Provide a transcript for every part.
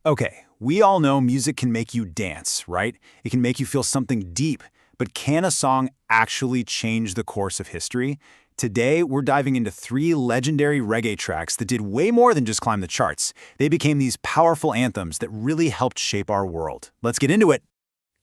Okay, we all know music can make you dance, right? It can make you feel something deep. But can a song actually change the course of history? Today, we're diving into three legendary reggae tracks that did way more than just climb the charts. They became these powerful anthems that really helped shape our world. Let's get into it.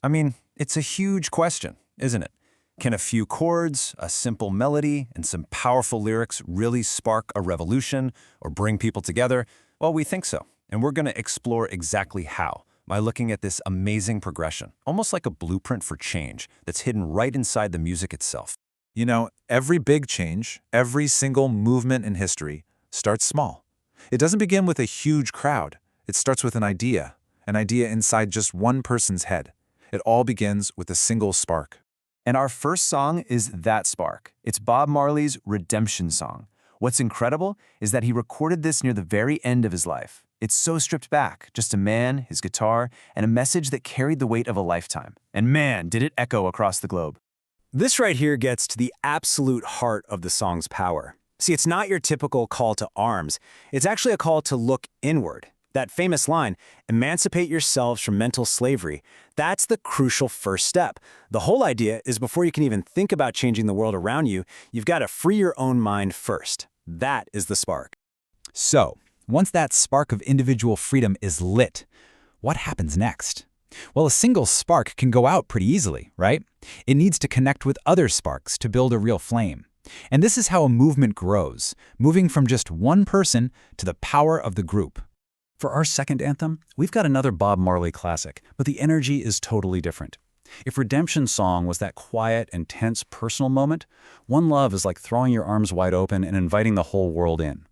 I mean, it's a huge question, isn't it? Can a few chords, a simple melody, and some powerful lyrics really spark a revolution or bring people together? Well, we think so, and we're going to explore exactly how by looking at this amazing progression, almost like a blueprint for change that's hidden right inside the music itself. You know, every big change, every single movement in history starts small. It doesn't begin with a huge crowd. It starts with an idea inside just one person's head. It all begins with a single spark. And our first song is That Spark. It's Bob Marley's Redemption song. What's incredible is that he recorded this near the very end of his life. It's so stripped back, just a man, his guitar, and a message that carried the weight of a lifetime. And man, did it echo across the globe. This right here gets to the absolute heart of the song's power. See, it's not your typical call to arms. It's actually a call to look inward. That famous line, emancipate yourselves from mental slavery, that's the crucial first step. The whole idea is before you can even think about changing the world around you, you've got to free your own mind first. That is the spark. So, once that spark of individual freedom is lit, what happens next? Well, a single spark can go out pretty easily, right? It needs to connect with other sparks to build a real flame. And this is how a movement grows, moving from just one person to the power of the group. For our second anthem, we've got another Bob Marley classic, but the energy is totally different. If Redemption Song was that quiet, intense, personal moment, One Love is like throwing your arms wide open and inviting the whole world in.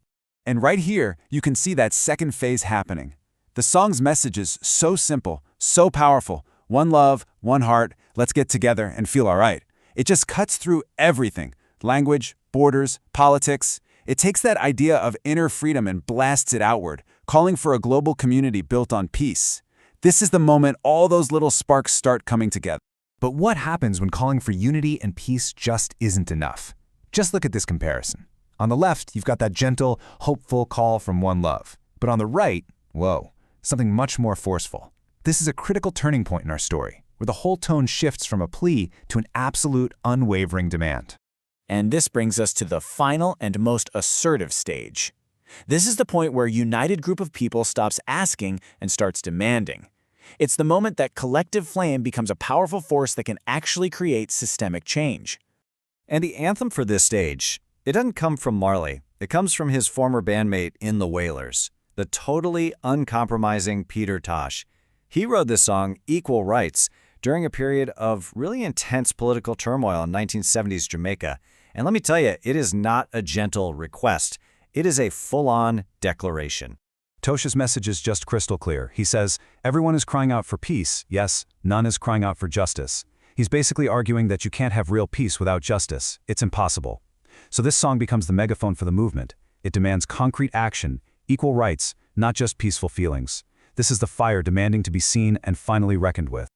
And right here, you can see that second phase happening. The song's message is so simple, so powerful. One love, one heart, let's get together and feel all right. It just cuts through everything. Language, borders, politics. It takes that idea of inner freedom and blasts it outward, calling for a global community built on peace. This is the moment all those little sparks start coming together. But what happens when calling for unity and peace just isn't enough? Just look at this comparison. On the left, you've got that gentle, hopeful call from One Love. But on the right, whoa, something much more forceful. This is a critical turning point in our story, where the whole tone shifts from a plea to an absolute, unwavering demand. And this brings us to the final and most assertive stage. This is the point where a united group of people stops asking and starts demanding. It's the moment that collective flame becomes a powerful force that can actually create systemic change. And the anthem for this stage, it doesn't come from Marley. It comes from his former bandmate in the Wailers, the totally uncompromising Peter Tosh. He wrote this song, Equal Rights, during a period of really intense political turmoil in 1970s Jamaica. And let me tell you, it is not a gentle request. It is a full-on declaration. Tosh's message is just crystal clear. He says, everyone is crying out for peace. Yes, none is crying out for justice. He's basically arguing that you can't have real peace without justice. It's impossible. So this song becomes the megaphone for the movement. It demands concrete action, equal rights, not just peaceful feelings. This is the fire demanding to be seen and finally reckoned with.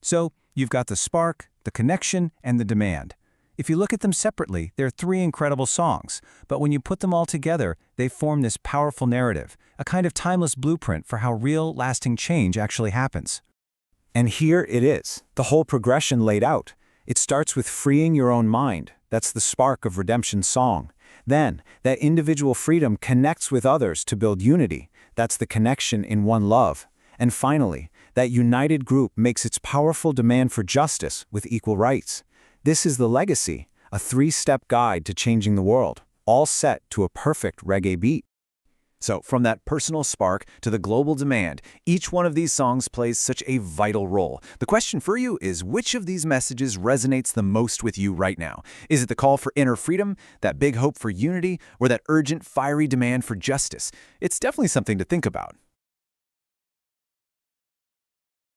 So you've got the spark, the connection, and the demand. If you look at them separately, they're three incredible songs, but when you put them all together, they form this powerful narrative, a kind of timeless blueprint for how real, lasting change actually happens. And here it is, the whole progression laid out. It starts with freeing your own mind. That's the spark of Redemption's song. Then, that individual freedom connects with others to build unity. That's the connection in One Love. And finally, that united group makes its powerful demand for justice with equal rights. This is the legacy, a three-step guide to changing the world, all set to a perfect reggae beat. So from that personal spark to the global demand, each one of these songs plays such a vital role. The question for you is, which of these messages resonates the most with you right now? Is it the call for inner freedom, that big hope for unity, or that urgent, fiery demand for justice? It's definitely something to think about.